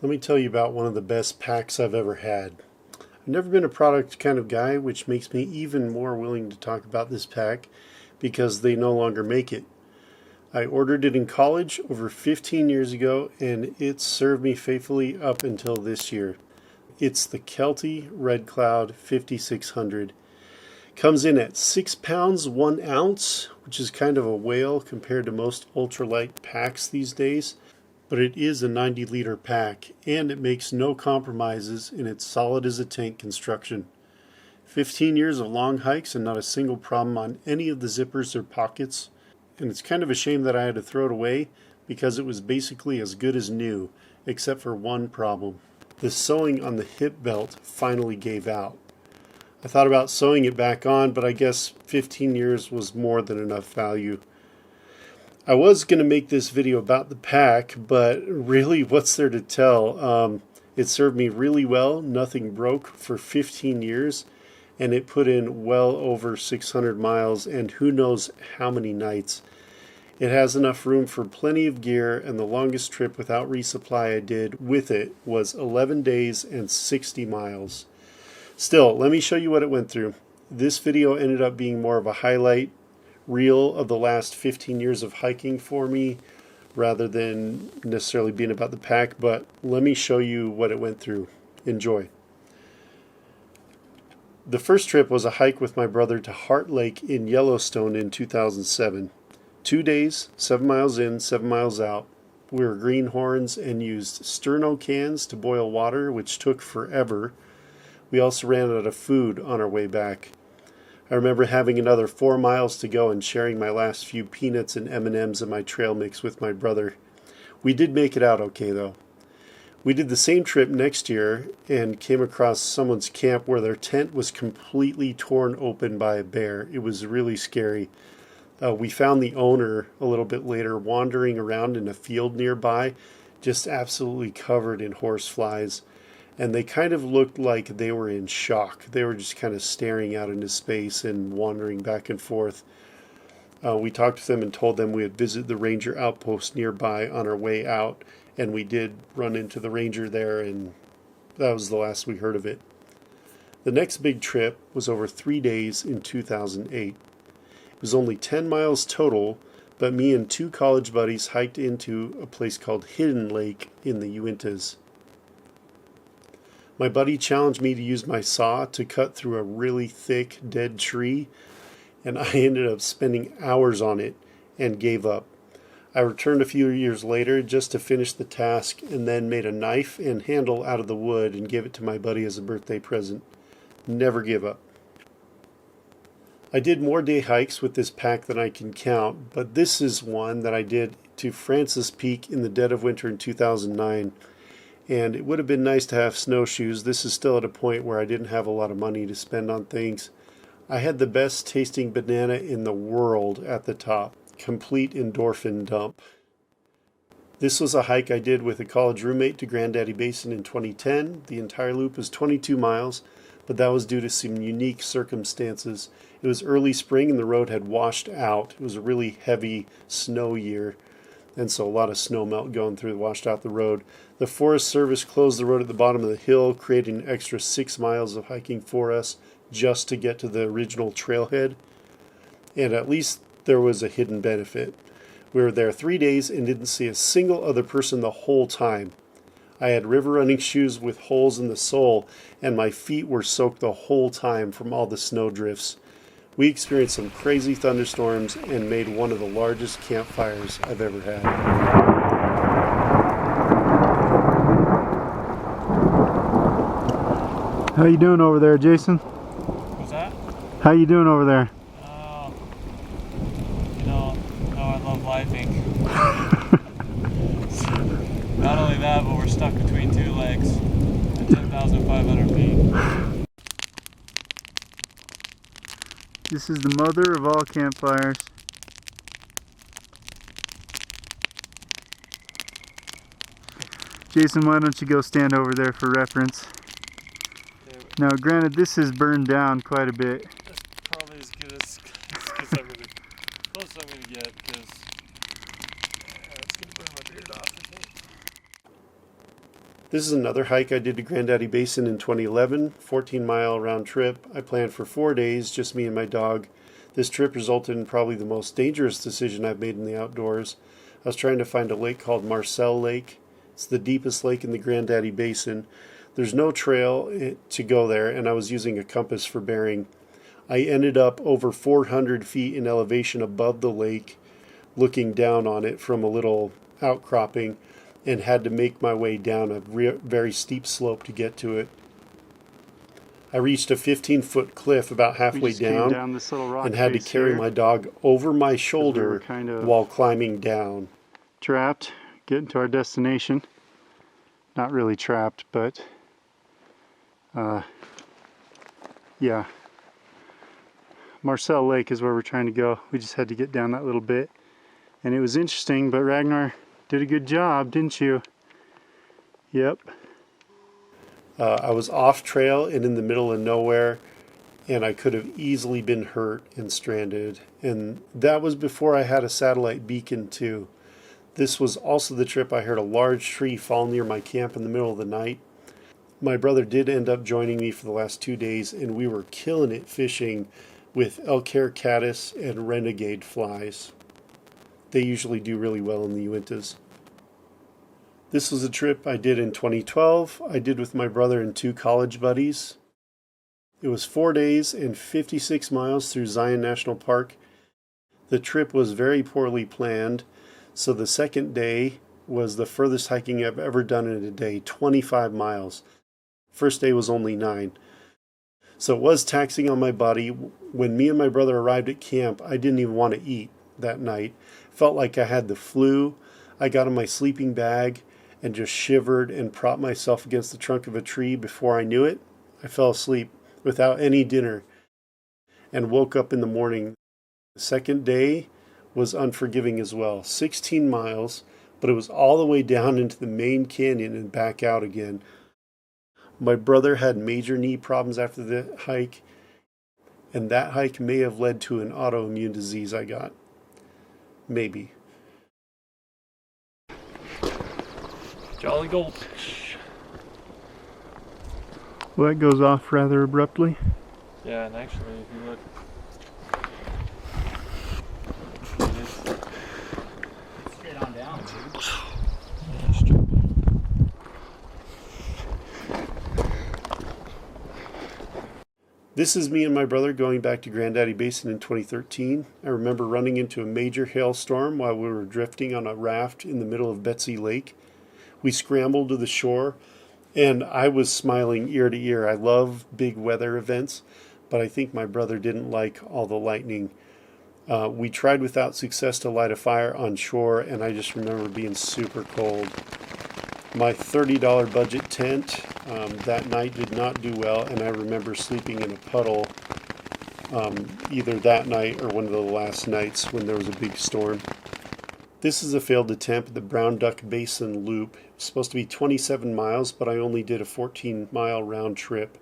Let me tell you about one of the best packs I've ever had. I've never been a product kind of guy, which makes me even more willing to talk about this pack because they no longer make it. I ordered it in college over 15 years ago, and it's served me faithfully up until this year. It's the Kelty Redcloud 5600. Comes in at 6 pounds 1 ounce, which is kind of a whale compared to most ultralight packs these days. But it is a 90-liter pack, and it makes no compromises in its solid as a tank construction. 15 years of long hikes and not a single problem on any of the zippers or pockets. And it's kind of a shame that I had to throw it away because it was basically as good as new, except for one problem. The sewing on the hip belt finally gave out. I thought about sewing it back on, but I guess 15 years was more than enough value. I was going to make this video about the pack, but really what's there to tell? It served me really well, nothing broke for 15 years, and it put in well over 600 miles and who knows how many nights. It has enough room for plenty of gear, and the longest trip without resupply I did with it was 11 days and 60 miles. Still, let me show you what it went through. This video ended up being more of a highlight reel of the last 15 years of hiking for me rather than necessarily being about the pack, but let me show you what it went through. Enjoy. The first trip was a hike with my brother to Heart Lake in Yellowstone in 2007. 2 days, 7 miles in, 7 miles out. We were greenhorns and used sterno cans to boil water, which took forever. We also ran out of food on our way back. I remember having another 4 miles to go and sharing my last few peanuts and M&Ms in my trail mix with my brother. We did make it out okay though. We did the same trip next year and came across someone's camp where their tent was completely torn open by a bear. It was really scary. We found the owner a little bit later wandering around in a field nearby, just absolutely covered in horse flies. And they kind of looked like they were in shock. They were just kind of staring out into space and wandering back and forth. We talked to them and told them we would visit the ranger outpost nearby on our way out, and we did run into the ranger there, and that was the last we heard of it. The next big trip was over 3 days in 2008. It was only 10 miles total, but me and 2 college buddies hiked into a place called Hidden Lake in the Uintas. My buddy challenged me to use my saw to cut through a really thick dead tree, and I ended up spending hours on it and gave up. I returned a few years later just to finish the task and then made a knife and handle out of the wood and gave it to my buddy as a birthday present. Never give up. I did more day hikes with this pack than I can count, but this is one that I did to Francis Peak in the dead of winter in 2009. And it would have been nice to have snowshoes. This is still at a point where I didn't have a lot of money to spend on things. I had the best tasting banana in the world at the top. Complete endorphin dump. This was a hike I did with a college roommate to Granddaddy Basin in 2010. The entire loop was 22 miles, but that was due to some unique circumstances. It was early spring and the road had washed out. It was a really heavy snow year, and so a lot of snow melt going through, washed out the road. The Forest Service closed the road at the bottom of the hill, creating an extra 6 miles of hiking for us just to get to the original trailhead. And at least there was a hidden benefit. We were there 3 days and didn't see a single other person the whole time. I had river running shoes with holes in the sole, and my feet were soaked the whole time from all the snow drifts. We experienced some crazy thunderstorms and made one of the largest campfires I've ever had. How you doing over there, Jason? What's that? How you doing over there? You know I love lifing. Not only that, but we're stuck between 2 lakes at 10,500 feet. This is the mother of all campfires. Jason, why don't you go stand over there for reference? Now, granted, this is burned down quite a bit. That's probably as good as close I'm gonna get, because it's gonna burn my beard off, I think. This is another hike I did to Granddaddy Basin in 2011, 14-mile round trip. I planned for 4 days, just me and my dog. This trip resulted in probably the most dangerous decision I've made in the outdoors. I was trying to find a lake called Marcel Lake. It's the deepest lake in the Granddaddy Basin. There's no trail to go there, and I was using a compass for bearing. I ended up over 400 feet in elevation above the lake, looking down on it from a little outcropping, and had to make my way down a very steep slope to get to it. I reached a 15-foot cliff about halfway down this little rock and had to carry here. my dog over my shoulder kind of while climbing down. Trapped, getting to our destination. Not really trapped, but yeah. Marcel Lake is where we're trying to go. We just had to get down that little bit. And it was interesting, but Ragnar did a good job, didn't you? Yep. I was off trail and in the middle of nowhere, and I could have easily been hurt and stranded. And that was before I had a satellite beacon too. This was also the trip I heard a large tree fall near my camp in the middle of the night. My brother did end up joining me for the last 2 days, and we were killing it fishing with elk hair caddis and renegade flies. They usually do really well in the Uintas. This was a trip I did in 2012. I did with my brother and 2 college buddies. It was 4 days and 56 miles through Zion National Park. The trip was very poorly planned, so the second day was the furthest hiking I've ever done in a day, 25 miles. First day was only 9. So it was taxing on my body. When me and my brother arrived at camp, I didn't even want to eat that night. Felt like I had the flu. I got in my sleeping bag and just shivered and propped myself against the trunk of a tree. Before I knew it, I fell asleep without any dinner and woke up in the morning. The second day was unforgiving as well. 16 miles, but it was all the way down into the main canyon and back out again. My brother had major knee problems after the hike, and that hike may have led to an autoimmune disease I got. Maybe. Jolly Goldfish. Well, that goes off rather abruptly. Yeah, and actually, if you look, Straight on down, dude. yeah, straight. This is me and my brother going back to Granddaddy Basin in 2013. I remember running into a major hailstorm while we were drifting on a raft in the middle of Betsy Lake. We scrambled to the shore, and I was smiling ear to ear. I love big weather events, but I think my brother didn't like all the lightning. We tried without success to light a fire on shore, and I just remember being super cold. My $30 budget tent that night did not do well, and I remember sleeping in a puddle either that night or one of the last nights when there was a big storm. This is a failed attempt at the Brown Duck Basin Loop. It's supposed to be 27 miles, but I only did a 14-mile round trip.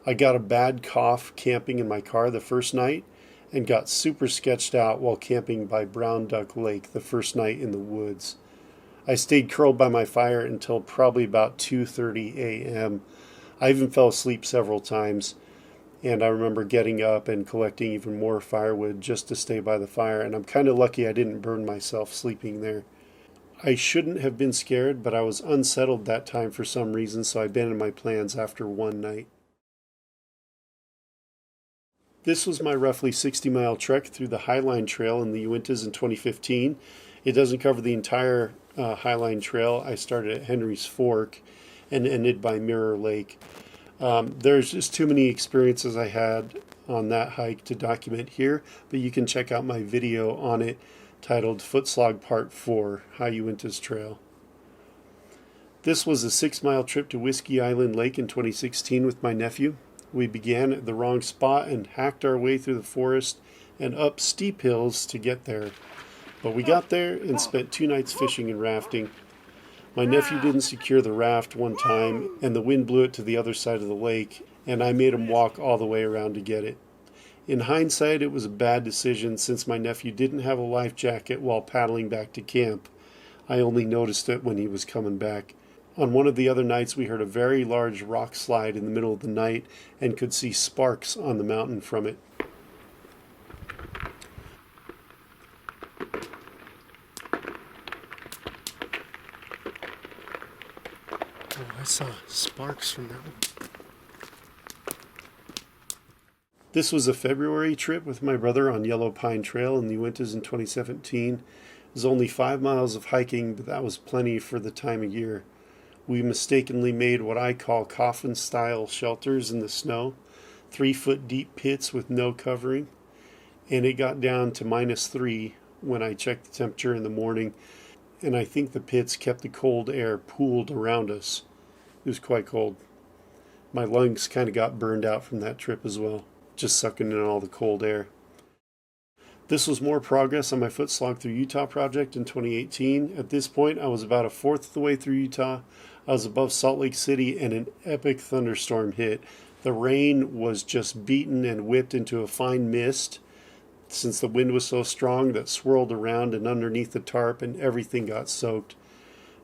I got a bad cough camping in my car the first night and got super sketched out while camping by Brown Duck Lake the first night in the woods. I stayed curled by my fire until probably about 2:30 a.m. I even fell asleep several times, and I remember getting up and collecting even more firewood just to stay by the fire, and I'm kind of lucky I didn't burn myself sleeping there. I shouldn't have been scared, but I was unsettled that time for some reason, so I abandoned my plans after one night. This was my roughly 60-mile trek through the Highline Trail in the Uintas in 2015. It doesn't cover the entire Highline Trail. I started at Henry's Fork and ended by Mirror Lake. There's just too many experiences I had on that hike to document here, but you can check out my video on it titled Footslog Part 4, High Uintas Trail. This was a 6-mile trip to Whiskey Island Lake in 2016 with my nephew. We began at the wrong spot and hacked our way through the forest and up steep hills to get there. But we got there and spent 2 nights fishing and rafting. My nephew didn't secure the raft one time, and the wind blew it to the other side of the lake, and I made him walk all the way around to get it. In hindsight, it was a bad decision since my nephew didn't have a life jacket while paddling back to camp. I only noticed it when he was coming back. On one of the other nights, we heard a very large rock slide in the middle of the night and could see sparks on the mountain from it. Oh, I saw sparks from that one. This was a February trip with my brother on Yellow Pine Trail in the Uintas in 2017. It was only 5 miles of hiking, but that was plenty for the time of year. We mistakenly made what I call coffin-style shelters in the snow, 3-foot deep pits with no covering, and it got down to -3 when I checked the temperature in the morning, and I think the pits kept the cold air pooled around us. It was quite cold. My lungs kind of got burned out from that trip as well, just sucking in all the cold air. This was more progress on my Foot Slog Through Utah project in 2018. At this point, I was about a fourth of the way through Utah. I was above Salt Lake City and an epic thunderstorm hit. The rain was just beaten and whipped into a fine mist since the wind was so strong that swirled around and underneath the tarp and everything got soaked.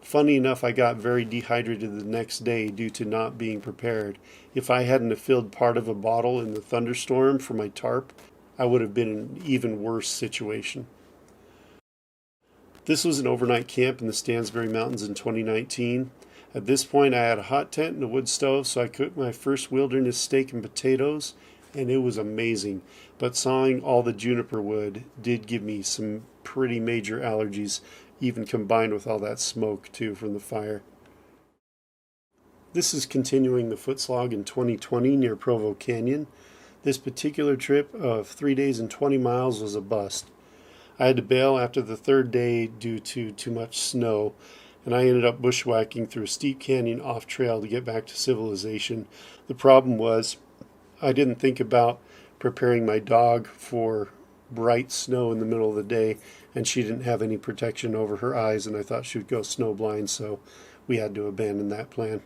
Funny enough, I got very dehydrated the next day due to not being prepared. If I hadn't filled part of a bottle in the thunderstorm for my tarp, I would have been in an even worse situation. This was an overnight camp in the Stansbury Mountains in 2019. At this point, I had a hot tent and a wood stove, so I cooked my first wilderness steak and potatoes, and it was amazing. But sawing all the juniper wood did give me some pretty major allergies, even combined with all that smoke, too, from the fire. This is continuing the foot slog in 2020 near Provo Canyon. This particular trip of 3 days and 20 miles was a bust. I had to bail after the third day due to too much snow, and I ended up bushwhacking through a steep canyon off trail to get back to civilization. The problem was I didn't think about preparing my dog for bright snow in the middle of the day, and she didn't have any protection over her eyes, and I thought she would go snowblind, so we had to abandon that plan.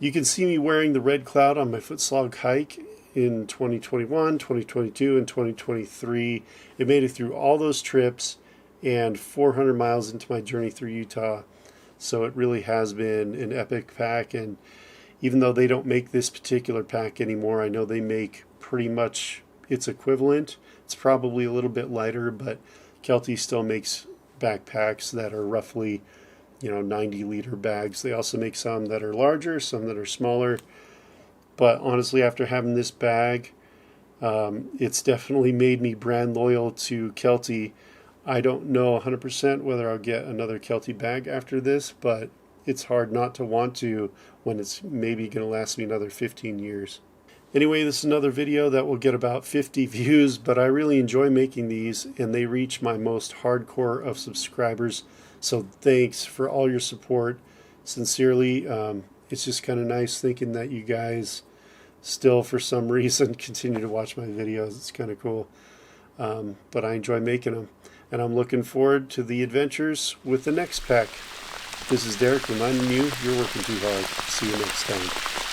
You can see me wearing the Redcloud on my Foot Slog hike in 2021, 2022, and 2023. It made it through all those trips and 400 miles into my journey through Utah. So it really has been an epic pack, and even though they don't make this particular pack anymore, I know they make pretty much its equivalent. It's probably a little bit lighter, but Kelty still makes backpacks that are roughly 90-liter bags. They also make some that are larger, some that are smaller. But honestly, after having this bag, it's definitely made me brand loyal to Kelty. I don't know 100% whether I'll get another Kelty bag after this, but it's hard not to want to when it's maybe going to last me another 15 years. Anyway, this is another video that will get about 50 views, but I really enjoy making these, and they reach my most hardcore of subscribers. So thanks for all your support. Sincerely, it's just kind of nice thinking that you guys still, for some reason, continue to watch my videos. It's kind of cool. But I enjoy making them. And I'm looking forward to the adventures with the next pack. This is Derek reminding you, you're working too hard. See you next time.